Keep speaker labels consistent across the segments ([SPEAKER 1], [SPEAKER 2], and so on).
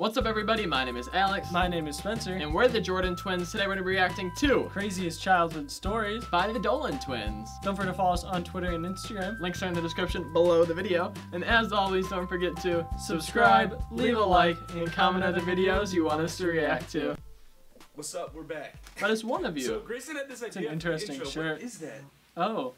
[SPEAKER 1] What's up everybody, my name is Alex.
[SPEAKER 2] My name is Spencer.
[SPEAKER 1] And we're the Jordan Twins. Today we're going to be reacting to
[SPEAKER 2] Craziest Childhood Stories
[SPEAKER 1] by the Dolan Twins.
[SPEAKER 2] Don't forget to follow us on Twitter and Instagram.
[SPEAKER 1] Links are in the description below the video. And as always, don't forget to subscribe, leave a like, and comment other videos you want us to react to.
[SPEAKER 3] What's up? We're back.
[SPEAKER 1] That is one of you.
[SPEAKER 3] So Grayson had this idea.
[SPEAKER 2] It's an interesting
[SPEAKER 3] intro.
[SPEAKER 2] shirt.
[SPEAKER 3] What is that?
[SPEAKER 2] Oh.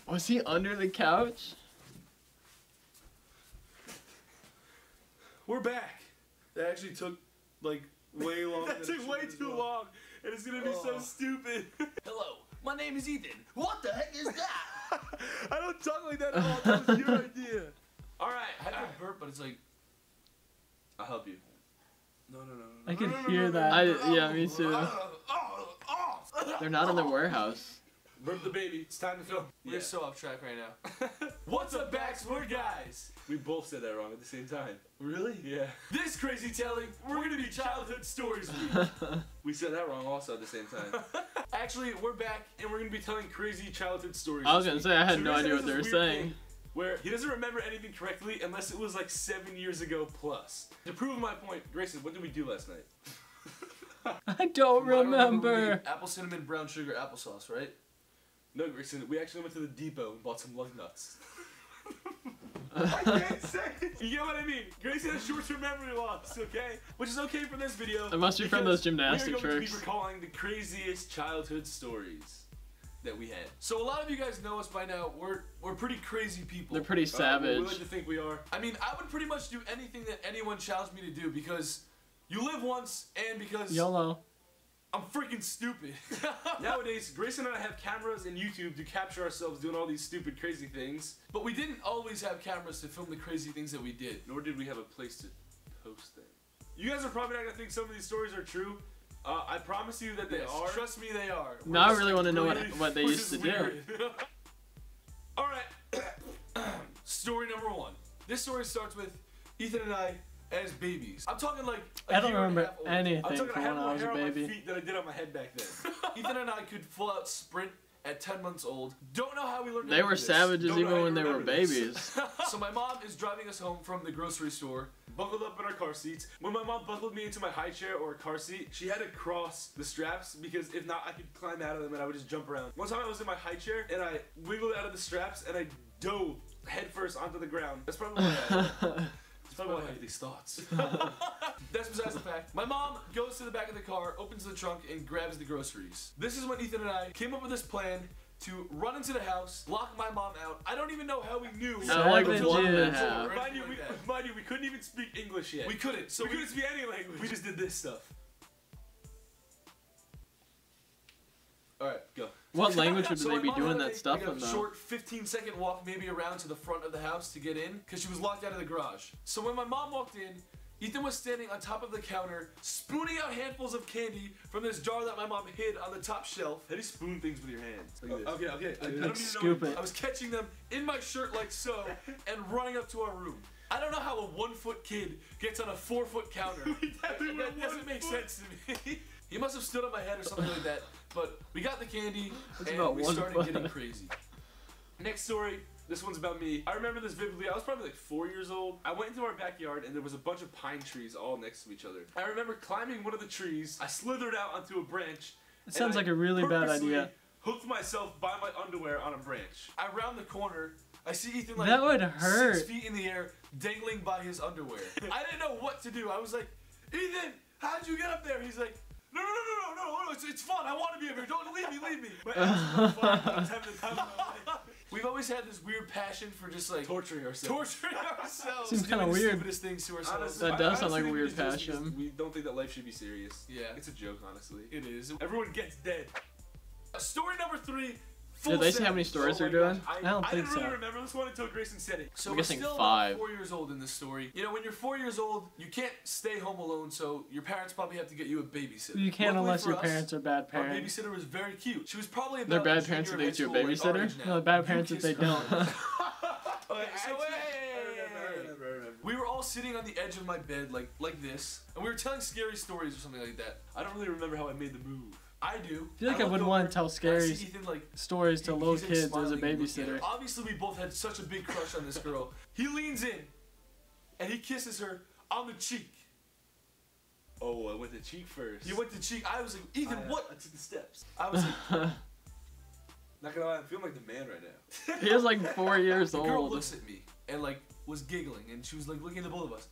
[SPEAKER 1] Was he under the couch?
[SPEAKER 3] We're back. That actually took like way longer. That took way too long, and it's gonna be so stupid.
[SPEAKER 4] Hello, my name is Ethan. What the heck is that?
[SPEAKER 3] I don't talk like that at all. That was your idea. All right,
[SPEAKER 4] I had to burp, but it's like,
[SPEAKER 3] I'll help you. No.
[SPEAKER 2] I can hear that.
[SPEAKER 1] Yeah, me too. They're not in the warehouse.
[SPEAKER 3] Burp the baby. It's time to film.
[SPEAKER 4] we're so off track right now. What's up, Backs? We're guys.
[SPEAKER 3] We both said that wrong at the same time.
[SPEAKER 4] Really?
[SPEAKER 3] Yeah.
[SPEAKER 4] This crazy telling, we're gonna be childhood stories week.
[SPEAKER 3] We said that wrong also at the same time.
[SPEAKER 4] Actually, we're back, and we're gonna be telling crazy childhood stories.
[SPEAKER 1] I was
[SPEAKER 4] this
[SPEAKER 1] gonna
[SPEAKER 4] week.
[SPEAKER 1] say, I had
[SPEAKER 3] So
[SPEAKER 1] no
[SPEAKER 3] Grayson
[SPEAKER 1] idea
[SPEAKER 3] has
[SPEAKER 1] what they were
[SPEAKER 3] this weird
[SPEAKER 1] saying.
[SPEAKER 3] thing where he doesn't remember anything correctly unless it was like 7 years ago plus. To prove my point, Grayson, what did we do last night?
[SPEAKER 2] I don't remember.
[SPEAKER 4] Apple cinnamon brown sugar applesauce, right?
[SPEAKER 3] No, Grayson, we actually went to the depot and bought some lug nuts. I can't say it. You get what I mean? Grayson has short-term memory loss, okay? Which is okay for this video.
[SPEAKER 1] It must be from those gymnastic
[SPEAKER 3] we are going
[SPEAKER 1] tricks.
[SPEAKER 3] to be recalling the craziest childhood stories that we had.
[SPEAKER 4] So a lot of you guys know us by now. We're pretty crazy people.
[SPEAKER 1] They're pretty savage.
[SPEAKER 3] We like to think we are.
[SPEAKER 4] I mean, I would pretty much do anything that anyone challenged me to do because you live once and because
[SPEAKER 2] YOLO.
[SPEAKER 4] I'm freaking stupid.
[SPEAKER 3] Nowadays, Grayson and I have cameras and YouTube to capture ourselves doing all these stupid, crazy things.
[SPEAKER 4] But we didn't always have cameras to film the crazy things that we did.
[SPEAKER 3] Nor did we have a place to post them. You guys are probably not going to think some of these stories are true. I promise you that they are.
[SPEAKER 4] Trust me, they are.
[SPEAKER 1] Now I really want to know what they used to do.
[SPEAKER 4] Alright. Story number 1. This story starts with Ethan and I as babies. I'm talking like
[SPEAKER 2] I don't remember anything
[SPEAKER 3] I'm talking
[SPEAKER 2] from when I was a
[SPEAKER 3] hair on my
[SPEAKER 2] baby.
[SPEAKER 3] feet that I did on my head back then.
[SPEAKER 4] Ethan and I could full out sprint at 10 months old. Don't know how we learned
[SPEAKER 1] They were savages
[SPEAKER 3] Don't know
[SPEAKER 1] even
[SPEAKER 3] how
[SPEAKER 1] when
[SPEAKER 3] you
[SPEAKER 1] they were
[SPEAKER 3] remember this.
[SPEAKER 1] babies.
[SPEAKER 4] So my mom is driving us home from the grocery store.
[SPEAKER 3] Buckled up in our car seats. When my mom buckled me into my high chair or a car seat, she had to cross the straps because if not, I could climb out of them and I would just jump around. One time I was in my high chair and I wiggled out of the straps and I dove headfirst onto the ground. That's probably why I have these thoughts.
[SPEAKER 4] That's besides the fact. My mom goes to the back of the car, opens the trunk, and grabs the groceries. This is when Ethan and I came up with this plan to run into the house, lock my mom out. I don't even know how we knew.
[SPEAKER 1] Like
[SPEAKER 2] Savages.
[SPEAKER 1] 1.5.
[SPEAKER 3] Mind you, we couldn't even speak English yet.
[SPEAKER 4] We couldn't. So
[SPEAKER 3] we couldn't speak any language. We just did this stuff. Alright, go.
[SPEAKER 1] What language would
[SPEAKER 4] So
[SPEAKER 1] they
[SPEAKER 4] my
[SPEAKER 1] be
[SPEAKER 4] mom had
[SPEAKER 1] doing
[SPEAKER 4] to
[SPEAKER 1] that
[SPEAKER 4] take,
[SPEAKER 1] stuff
[SPEAKER 4] like,
[SPEAKER 1] in
[SPEAKER 4] a
[SPEAKER 1] though?
[SPEAKER 4] short 15-second walk maybe around to the front of the house to get in because she was locked out of the garage. So when my mom walked in, Ethan was standing on top of the counter spooning out handfuls of candy from this jar that my mom hid on the top shelf.
[SPEAKER 3] How do you spoon things with your hands? Like this.
[SPEAKER 4] Okay. I don't
[SPEAKER 2] Like
[SPEAKER 4] even
[SPEAKER 2] scoop
[SPEAKER 4] know.
[SPEAKER 2] it.
[SPEAKER 4] I was catching them in my shirt like so and running up to our room. I don't know how a 1-foot kid gets on a 4-foot counter. That doesn't make sense to me. He must have stood on my head or something like that. But we got the candy
[SPEAKER 1] That's
[SPEAKER 4] and
[SPEAKER 1] about
[SPEAKER 4] we
[SPEAKER 1] 1
[SPEAKER 4] started
[SPEAKER 1] foot.
[SPEAKER 4] getting crazy.
[SPEAKER 3] Next story. This one's about me. I remember this vividly. I was probably like 4 years old. I went into our backyard and there was a bunch of pine trees all next to each other. I remember climbing one of the trees. I slithered out onto a branch.
[SPEAKER 2] It sounds like a really bad
[SPEAKER 3] purposely
[SPEAKER 2] idea.
[SPEAKER 3] Hooked myself by my underwear on a branch.
[SPEAKER 4] I round the corner. I see Ethan like
[SPEAKER 2] That would hurt.
[SPEAKER 4] 6 feet in the air, dangling by his underwear. I didn't know what to do. I was like, Ethan, how'd you get up there? He's like, no, it's fun. I want to be up here. Don't leave me.
[SPEAKER 3] My ass was on fire. I was having the time of my life.
[SPEAKER 4] We've always had this weird passion for just like
[SPEAKER 3] Torturing ourselves.
[SPEAKER 2] Seems kinda
[SPEAKER 4] doing the
[SPEAKER 2] weird.
[SPEAKER 4] stupidest things to ourselves.
[SPEAKER 3] Honestly,
[SPEAKER 1] That does sound
[SPEAKER 3] honestly,
[SPEAKER 1] like a
[SPEAKER 3] we
[SPEAKER 1] weird
[SPEAKER 3] just do this because
[SPEAKER 1] passion.
[SPEAKER 3] We don't think that life should be serious.
[SPEAKER 4] Yeah,
[SPEAKER 3] It's a joke, honestly.
[SPEAKER 4] it is.
[SPEAKER 3] Everyone gets dead.
[SPEAKER 4] Story number 3. Full
[SPEAKER 1] Did they say
[SPEAKER 4] set.
[SPEAKER 1] how many stories
[SPEAKER 3] Oh
[SPEAKER 1] they're
[SPEAKER 3] my
[SPEAKER 1] doing?
[SPEAKER 3] gosh,
[SPEAKER 2] I don't think
[SPEAKER 3] didn't really
[SPEAKER 2] so.
[SPEAKER 3] remember this one until Grayson said it.
[SPEAKER 4] So
[SPEAKER 1] I'm
[SPEAKER 4] we're
[SPEAKER 1] guessing
[SPEAKER 4] still
[SPEAKER 1] 5.
[SPEAKER 4] about 4 years old in this story. You know, when you're 4 years old, you can't stay home alone, so your parents probably have to get you a babysitter.
[SPEAKER 2] You can't
[SPEAKER 4] Luckily
[SPEAKER 2] unless
[SPEAKER 4] for
[SPEAKER 2] your
[SPEAKER 4] us,
[SPEAKER 2] parents are bad
[SPEAKER 4] Our
[SPEAKER 2] parents.
[SPEAKER 4] babysitter was very cute. She was probably about
[SPEAKER 1] They're bad
[SPEAKER 4] a
[SPEAKER 1] parents
[SPEAKER 4] junior
[SPEAKER 1] if they
[SPEAKER 4] in
[SPEAKER 1] get you a
[SPEAKER 4] high school, like our
[SPEAKER 1] babysitter?
[SPEAKER 4] age now.
[SPEAKER 2] No, bad
[SPEAKER 4] You
[SPEAKER 2] parents if
[SPEAKER 4] kiss
[SPEAKER 2] they
[SPEAKER 4] her.
[SPEAKER 2] don't.
[SPEAKER 4] Okay, so
[SPEAKER 3] I remember.
[SPEAKER 4] we were all sitting on the edge of my bed like this, and we were telling scary stories or something like that.
[SPEAKER 3] I don't really remember how I made the move.
[SPEAKER 4] I do.
[SPEAKER 2] I feel like I
[SPEAKER 4] look
[SPEAKER 2] would
[SPEAKER 4] over
[SPEAKER 2] want to tell
[SPEAKER 4] and I
[SPEAKER 2] scary
[SPEAKER 4] see Ethan, like,
[SPEAKER 2] stories to little
[SPEAKER 4] he's, like,
[SPEAKER 2] kids as a
[SPEAKER 4] smiling and looking at
[SPEAKER 2] babysitter.
[SPEAKER 4] her. Obviously, we both had such a big crush on this girl. He leans in, and he kisses her on the cheek.
[SPEAKER 3] Oh, I went to cheek first.
[SPEAKER 4] You went to cheek. I was like, Ethan, what?
[SPEAKER 3] I took the steps.
[SPEAKER 4] I was like,
[SPEAKER 3] Not gonna lie, I'm feeling like the man right now.
[SPEAKER 1] He was like 4 years
[SPEAKER 4] the girl
[SPEAKER 1] old.
[SPEAKER 4] looks at me and like was giggling, and she was like looking at the both of us.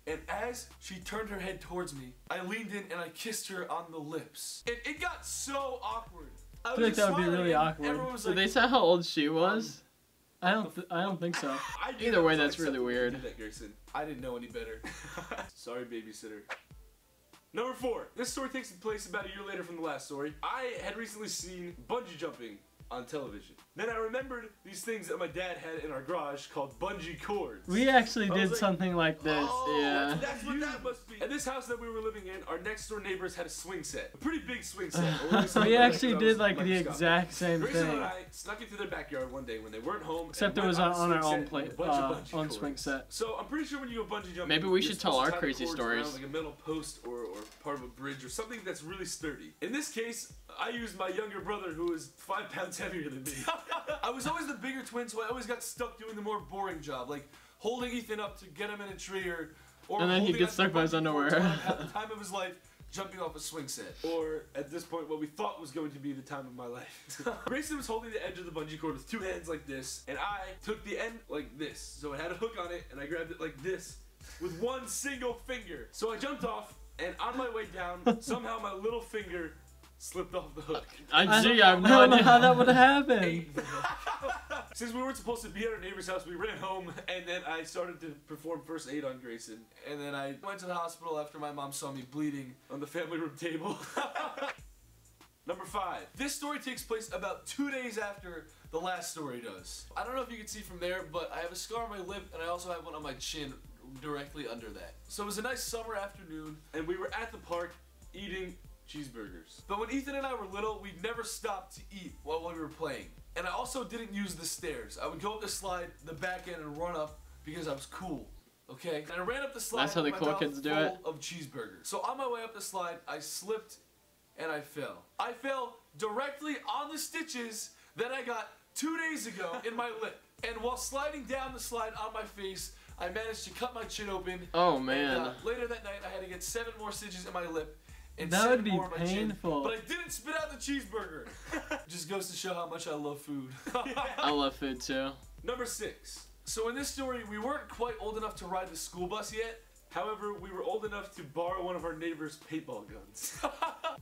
[SPEAKER 4] And as she turned her head towards me, I leaned in and I kissed her on the lips. And it got so awkward.
[SPEAKER 2] I feel like that would be really awkward.
[SPEAKER 4] Everyone was
[SPEAKER 1] Did
[SPEAKER 4] like,
[SPEAKER 1] they say how old she was?
[SPEAKER 2] I don't think so.
[SPEAKER 3] I knew
[SPEAKER 1] Either
[SPEAKER 3] that
[SPEAKER 1] way,
[SPEAKER 3] was
[SPEAKER 1] that's really
[SPEAKER 3] unacceptable
[SPEAKER 1] weird.
[SPEAKER 3] to do that, Grayson.
[SPEAKER 4] I didn't know any better.
[SPEAKER 3] Sorry, babysitter. Number 4. This story takes place about a year later from the last story. I had recently seen bungee jumping on television. Then I remembered these things that my dad had in our garage called bungee cords.
[SPEAKER 2] We actually
[SPEAKER 3] I was
[SPEAKER 2] did
[SPEAKER 3] like,
[SPEAKER 2] something like this.
[SPEAKER 3] Oh,
[SPEAKER 2] Yeah.
[SPEAKER 3] that's what that must be. At this house that we were living in, our next door neighbors had a swing set. A pretty big swing set. Or at least
[SPEAKER 2] We
[SPEAKER 3] something
[SPEAKER 2] actually
[SPEAKER 3] that
[SPEAKER 2] did
[SPEAKER 3] was
[SPEAKER 2] like the
[SPEAKER 3] microscopic.
[SPEAKER 2] exact same
[SPEAKER 3] Grayson
[SPEAKER 2] thing.
[SPEAKER 3] and I snuck into their backyard one day when they weren't home.
[SPEAKER 2] Except
[SPEAKER 3] and
[SPEAKER 2] it was
[SPEAKER 3] went
[SPEAKER 2] on our
[SPEAKER 3] a swing
[SPEAKER 2] own
[SPEAKER 3] set
[SPEAKER 2] play,
[SPEAKER 3] with a bunch of bungee
[SPEAKER 2] on
[SPEAKER 3] cords.
[SPEAKER 2] swing set.
[SPEAKER 3] So I'm pretty sure when you go bungee jumping,
[SPEAKER 1] Maybe we
[SPEAKER 3] you're
[SPEAKER 1] should tell
[SPEAKER 3] supposed
[SPEAKER 1] our
[SPEAKER 3] to tie the
[SPEAKER 1] crazy
[SPEAKER 3] cords
[SPEAKER 1] stories.
[SPEAKER 3] around, like a metal post or part of a bridge or something that's really sturdy. In this case, I used my younger brother who is 5 pounds heavier than me.
[SPEAKER 4] I was always the bigger twin, so I always got stuck doing the more boring job, like holding Ethan up to get him in a tree, or
[SPEAKER 1] And then he'd
[SPEAKER 4] holding
[SPEAKER 1] get
[SPEAKER 4] onto
[SPEAKER 1] stuck by his
[SPEAKER 4] bungee cords
[SPEAKER 1] underwear.
[SPEAKER 4] while I'd have the time of his life jumping off a swing set.
[SPEAKER 3] Or at this point, what we thought was going to be the time of my life. Grayson was holding the edge of the bungee cord with 2 hands like this, and I took the end like this. So it had a hook on it, and I grabbed it like this with 1 single finger. So I jumped off, and on my way down, somehow my little finger slipped off the hook.
[SPEAKER 1] I
[SPEAKER 2] I
[SPEAKER 1] have no
[SPEAKER 2] don't know
[SPEAKER 1] idea.
[SPEAKER 2] how that would happen.
[SPEAKER 3] Since we weren't supposed to be at our neighbor's house, we ran home, and then I started to perform first aid on Grayson
[SPEAKER 4] And then I went to the hospital after my mom saw me bleeding.
[SPEAKER 3] on the family room table. Number 5.
[SPEAKER 4] This story takes place about 2 days after the last story does. I don't know if you can see from there, but I have a scar on my lip, and I also have one on my chin directly under that. So it was a nice summer afternoon,
[SPEAKER 3] And we were at the park eating cheeseburgers.
[SPEAKER 4] but when Ethan and I were little, we never stopped to eat while we were playing. And I also didn't use the stairs. I would go up the slide, the back end, and run up because I was cool. Okay? And I ran up the slide.
[SPEAKER 1] That's how the
[SPEAKER 4] with my
[SPEAKER 1] cool
[SPEAKER 4] mouth
[SPEAKER 1] kids do
[SPEAKER 4] full
[SPEAKER 1] it.
[SPEAKER 4] of cheeseburgers. So on my way up the slide, I slipped and I fell. I fell directly on the stitches that I got 2 days ago in my lip. And while sliding down the slide on my face, I managed to cut my chin open.
[SPEAKER 1] Oh
[SPEAKER 4] And,
[SPEAKER 1] man.
[SPEAKER 4] later that night, I had to get 7 more stitches in my lip. And
[SPEAKER 2] That
[SPEAKER 4] 7
[SPEAKER 2] would be
[SPEAKER 4] more in my chin.
[SPEAKER 2] painful.
[SPEAKER 4] But I didn't spit out the cheeseburger. Just goes to show how much I love food.
[SPEAKER 1] I love food too.
[SPEAKER 3] Number 6.
[SPEAKER 4] So in this story, we weren't quite old enough to ride the school bus yet.
[SPEAKER 3] However, we were old enough to borrow one of our neighbor's paintball guns.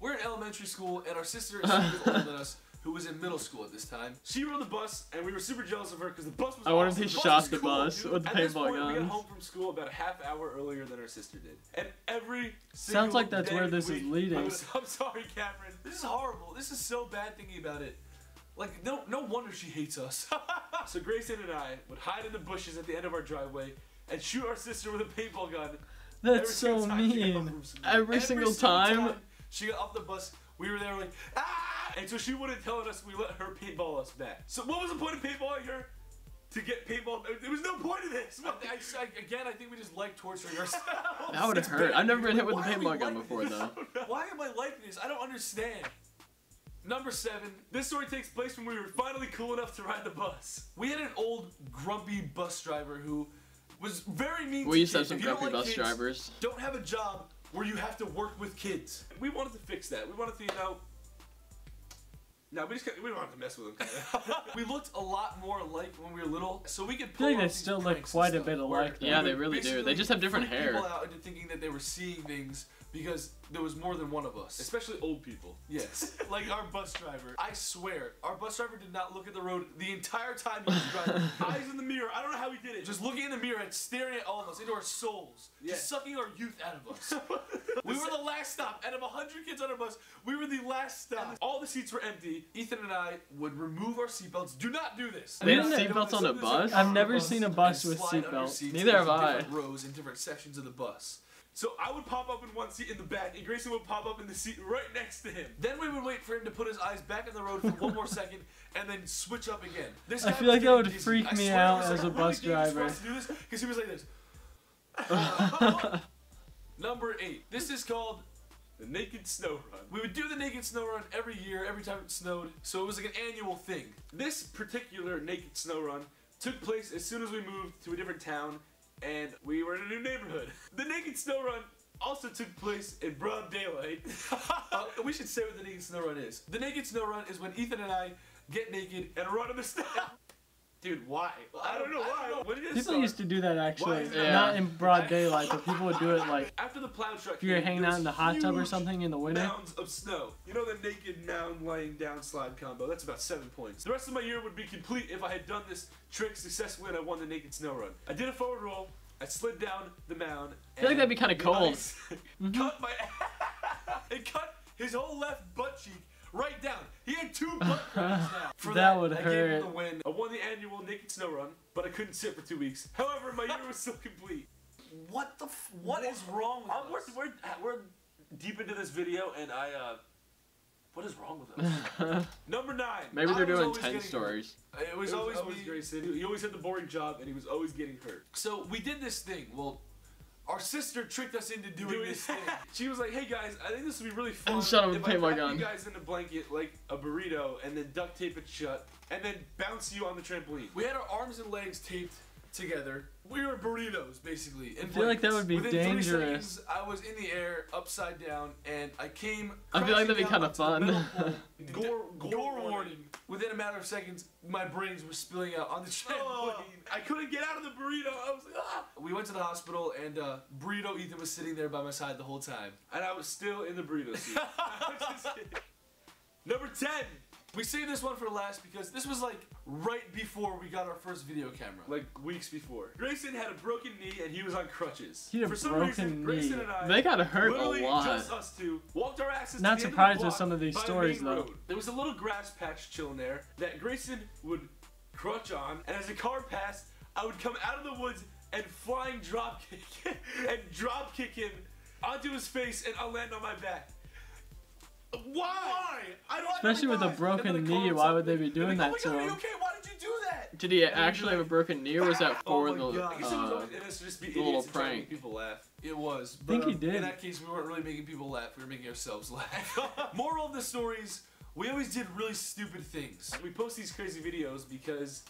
[SPEAKER 4] We're in elementary school, and our sister is 2 years older than us, who was in middle school at this time.
[SPEAKER 3] She rode the bus, and we were super jealous of her because the bus was
[SPEAKER 1] I wonder
[SPEAKER 3] awesome.
[SPEAKER 1] if he
[SPEAKER 3] The
[SPEAKER 1] shot
[SPEAKER 3] was
[SPEAKER 1] the
[SPEAKER 3] cool,
[SPEAKER 1] bus
[SPEAKER 3] dude.
[SPEAKER 1] with the
[SPEAKER 3] At this
[SPEAKER 1] paintball
[SPEAKER 3] point, we got
[SPEAKER 1] guns.
[SPEAKER 3] home from school about a half hour earlier than our sister did. And every
[SPEAKER 2] Sounds like
[SPEAKER 3] single
[SPEAKER 2] that's
[SPEAKER 3] day
[SPEAKER 2] where
[SPEAKER 3] of the
[SPEAKER 2] this is
[SPEAKER 3] week,
[SPEAKER 2] leading.
[SPEAKER 3] I'm sorry, Catherine.
[SPEAKER 4] This is horrible. This is so bad thinking about it. Like, no wonder she hates us.
[SPEAKER 3] So Grayson and I would hide in the bushes at the end of our driveway and shoot our sister with a paintball gun.
[SPEAKER 2] That's
[SPEAKER 3] every
[SPEAKER 2] so
[SPEAKER 3] single time she got home
[SPEAKER 2] mean.
[SPEAKER 3] from school.
[SPEAKER 1] Every single time.
[SPEAKER 4] she got off the bus, we were there like,
[SPEAKER 3] Ah! And so she wouldn't tell us, we let her paintball us back. So what was the point of paintballing her? To get paintball? There was no point of this.
[SPEAKER 4] I think we just like torturing ourselves.
[SPEAKER 1] That would hurt. I've never been hit with a
[SPEAKER 4] Why are we
[SPEAKER 1] paintball gun
[SPEAKER 4] like
[SPEAKER 1] before though.
[SPEAKER 4] Why am I like this? I don't understand. Number 7.
[SPEAKER 3] This story takes place when we were finally cool enough to ride the bus.
[SPEAKER 4] We had an old grumpy bus driver who was very mean
[SPEAKER 1] We
[SPEAKER 4] to
[SPEAKER 1] used to have
[SPEAKER 4] kids.
[SPEAKER 1] some
[SPEAKER 4] If you don't
[SPEAKER 1] grumpy
[SPEAKER 4] like
[SPEAKER 1] bus
[SPEAKER 4] kids,
[SPEAKER 1] drivers.
[SPEAKER 4] Don't have a job where you have to work with kids.
[SPEAKER 3] We wanted to fix that. We wanted to, no, we don't have to mess with them.
[SPEAKER 4] We looked a lot more alike when we were little, so we could
[SPEAKER 2] I
[SPEAKER 4] pull
[SPEAKER 2] feel like
[SPEAKER 4] off
[SPEAKER 2] they
[SPEAKER 4] these
[SPEAKER 2] still look
[SPEAKER 4] pranks and
[SPEAKER 2] quite a
[SPEAKER 4] stuff
[SPEAKER 2] bit
[SPEAKER 4] where
[SPEAKER 2] alike.
[SPEAKER 1] Yeah,
[SPEAKER 4] we
[SPEAKER 1] they
[SPEAKER 4] would
[SPEAKER 1] really do. They
[SPEAKER 4] basically
[SPEAKER 1] just have different
[SPEAKER 4] freak
[SPEAKER 1] hair.
[SPEAKER 4] people out into thinking that they were seeing things because there was more than one of us.
[SPEAKER 3] Especially old people.
[SPEAKER 4] Yes, like our bus driver. I swear, our bus driver did not look at the road the entire time he was driving.
[SPEAKER 3] Eyes in the mirror. I don't know how he did it.
[SPEAKER 4] Just looking in the mirror and staring at all of us, into our souls.
[SPEAKER 3] Yeah.
[SPEAKER 4] Just sucking our youth out of us. We were the last stop. Out of 100 kids on our bus, we were the last stop.
[SPEAKER 3] all the seats were empty.
[SPEAKER 4] Ethan and I would remove our seatbelts. Do not do this.
[SPEAKER 1] They had
[SPEAKER 2] Isn't it-
[SPEAKER 1] seatbelts on a bus?
[SPEAKER 2] I've never seen a bus
[SPEAKER 4] And
[SPEAKER 2] with
[SPEAKER 4] slide under
[SPEAKER 2] seatbelts.
[SPEAKER 4] seats
[SPEAKER 1] Neither have
[SPEAKER 4] into
[SPEAKER 1] I.
[SPEAKER 4] different rows in different sections of the bus.
[SPEAKER 3] So I would pop up in one seat in the back, and Grayson would pop up in the seat right next to him.
[SPEAKER 4] Then we would wait for him to put his eyes back on the road for one more second, and then switch up again. This
[SPEAKER 2] I
[SPEAKER 4] guy
[SPEAKER 2] feel
[SPEAKER 4] was
[SPEAKER 2] like that
[SPEAKER 4] getting
[SPEAKER 2] would
[SPEAKER 4] dizzy.
[SPEAKER 2] freak
[SPEAKER 4] I
[SPEAKER 2] me
[SPEAKER 4] swear it
[SPEAKER 2] out
[SPEAKER 4] was
[SPEAKER 2] as a
[SPEAKER 4] really
[SPEAKER 2] bus
[SPEAKER 4] dangerous for
[SPEAKER 2] driver.
[SPEAKER 4] us to do this because he was like this. Number 8. This is called.
[SPEAKER 3] The naked snow run.
[SPEAKER 4] We would do the naked snow run every year, every time it snowed. So it was like an annual thing.
[SPEAKER 3] This particular naked snow run took place as soon as we moved to a different town and we were in a new neighborhood. The Naked Snow Run also took place in broad daylight.
[SPEAKER 4] We should say what the Naked Snow Run is. The Naked Snow Run is when Ethan and I get naked
[SPEAKER 3] And run in the snow. Dude, why? I don't know why. When did it
[SPEAKER 2] People
[SPEAKER 3] start?
[SPEAKER 2] used to do that actually.
[SPEAKER 3] Why is that?
[SPEAKER 2] Not in broad daylight, but people would do it like
[SPEAKER 3] After the plow truck
[SPEAKER 2] if you're
[SPEAKER 3] came,
[SPEAKER 2] hanging
[SPEAKER 3] there
[SPEAKER 2] out in the
[SPEAKER 3] was
[SPEAKER 2] hot tub or
[SPEAKER 3] huge
[SPEAKER 2] something in the winter.
[SPEAKER 3] mounds of snow. You know the naked mound laying down slide combo? That's about 7 points. The rest of my year would be complete if I had done this trick successfully and I won the Naked Snow Run. I did a forward roll, I slid down the mound.
[SPEAKER 1] I feel like that'd be kind of cold.
[SPEAKER 4] cut my it cut his whole left butt cheek right down. He had 2 butt cracks now. For
[SPEAKER 2] That would
[SPEAKER 4] I gave
[SPEAKER 2] hurt.
[SPEAKER 4] him the win.
[SPEAKER 3] I won the annual Naked Snow Run, but I couldn't sit for 2 weeks. However, my year was still complete.
[SPEAKER 4] What is wrong with us?
[SPEAKER 3] We're deep into this video, and what is wrong with us? Number 9.
[SPEAKER 1] Maybe
[SPEAKER 4] I
[SPEAKER 1] they're
[SPEAKER 4] was
[SPEAKER 1] doing
[SPEAKER 4] always
[SPEAKER 1] 10
[SPEAKER 4] getting
[SPEAKER 1] stories.
[SPEAKER 4] It was always me.
[SPEAKER 3] Grayson. He always had the boring job, and he was always getting hurt.
[SPEAKER 4] So we did this thing. Well, our sister tricked us into doing this thing.
[SPEAKER 3] She was like, "Hey guys, I think this would be really fun
[SPEAKER 1] And shot him with
[SPEAKER 3] if
[SPEAKER 1] a
[SPEAKER 3] I
[SPEAKER 1] paintball
[SPEAKER 3] wrap
[SPEAKER 1] gun."
[SPEAKER 3] you guys in a blanket like a burrito, and then duct tape it shut, and then bounce you on the trampoline."
[SPEAKER 4] We had our arms and legs taped together. We were burritos, basically.
[SPEAKER 2] I feel like that would be
[SPEAKER 4] Within
[SPEAKER 2] dangerous.
[SPEAKER 4] 3 seconds, I was in the air, upside down, and I came.
[SPEAKER 1] I feel like that'd be
[SPEAKER 4] crashing
[SPEAKER 1] kind of
[SPEAKER 4] down onto the
[SPEAKER 1] fun.
[SPEAKER 4] middle pole. Gore warning. Within a matter of seconds, my brains were spilling out on the trampoline.
[SPEAKER 3] I couldn't get out of the burrito. I was like, ah!
[SPEAKER 4] We went to the hospital, and Burrito Ethan was sitting there by my side the whole time.
[SPEAKER 3] And I was still in the burrito suit. Number 10.
[SPEAKER 4] We saved this one for last because this was like right before we got our first video camera.
[SPEAKER 3] Like weeks before. Grayson had a broken knee and he was on crutches.
[SPEAKER 2] He had a
[SPEAKER 3] For some
[SPEAKER 2] broken
[SPEAKER 3] reason,
[SPEAKER 2] knee.
[SPEAKER 3] Grayson and I
[SPEAKER 1] They got hurt a
[SPEAKER 3] literally
[SPEAKER 1] lot.
[SPEAKER 3] just us two walked our asses
[SPEAKER 2] Not
[SPEAKER 3] to the end
[SPEAKER 2] surprised
[SPEAKER 3] of the
[SPEAKER 2] with
[SPEAKER 3] block
[SPEAKER 2] some of these
[SPEAKER 3] by the
[SPEAKER 2] stories,
[SPEAKER 3] main
[SPEAKER 2] though.
[SPEAKER 3] road. There was a little grass patch chilling there that Grayson would crutch on, and as a car passed, I would come out of the woods and flying drop kick and drop kick him onto his face, and I'll land on my back. Why? I don't
[SPEAKER 2] Especially with a broken knee, why would they be doing that to
[SPEAKER 4] Oh my God, are
[SPEAKER 2] him?
[SPEAKER 4] you okay? Why did you do that?
[SPEAKER 1] Did he actually have a broken knee, or was that for
[SPEAKER 3] Oh my
[SPEAKER 1] the
[SPEAKER 3] God. I guess it was always, it has to just be
[SPEAKER 1] the little
[SPEAKER 3] idiots and trying to
[SPEAKER 1] prank?
[SPEAKER 3] make people laugh.
[SPEAKER 4] It was.
[SPEAKER 2] I think
[SPEAKER 4] but,
[SPEAKER 2] he did.
[SPEAKER 4] In that case, we weren't really making people laugh. We were making ourselves laugh. Moral of the stories, we always did really stupid things.
[SPEAKER 3] We post these crazy videos because,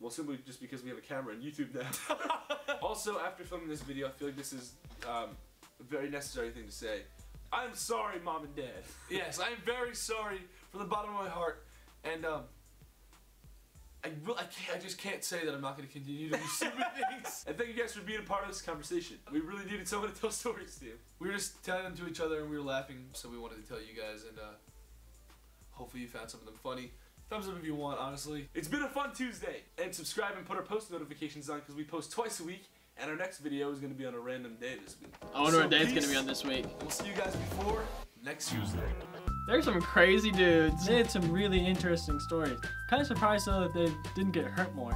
[SPEAKER 3] well, simply just because we have a camera on YouTube now. Also, after filming this video, I feel like this is a very necessary thing to say. I'm sorry, Mom and Dad.
[SPEAKER 4] Yes, I am very sorry from the bottom of my heart. And I just can't say that I'm not going to continue to do stupid things.
[SPEAKER 3] And thank you guys for being a part of this conversation. We really needed someone to tell stories to.
[SPEAKER 4] We were just telling them to each other and we were laughing, so we wanted to tell you guys, and hopefully you found some of them funny. Thumbs up if you want, honestly.
[SPEAKER 3] It's been a fun Tuesday. And subscribe and put our post notifications on because we post twice a week. And our next video is going to be on a random day this week.
[SPEAKER 1] I wonder
[SPEAKER 4] So
[SPEAKER 1] what day it's
[SPEAKER 4] peace.
[SPEAKER 1] gonna be on this week.
[SPEAKER 4] We'll see you guys before next Tuesday.
[SPEAKER 1] There's some crazy dudes.
[SPEAKER 2] They had some really interesting stories. Kind of surprised though that they didn't get hurt more.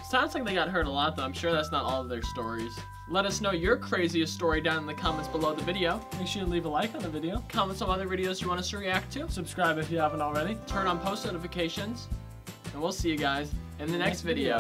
[SPEAKER 1] Sounds like they got hurt a lot, though. I'm sure that's not all of their stories. Let us know your craziest story down in the comments below the video.
[SPEAKER 2] Make sure to leave a like on the video.
[SPEAKER 1] Comment some other videos you want us to react to.
[SPEAKER 2] Subscribe if you haven't already.
[SPEAKER 1] Turn on post notifications. And we'll see you guys in the next video.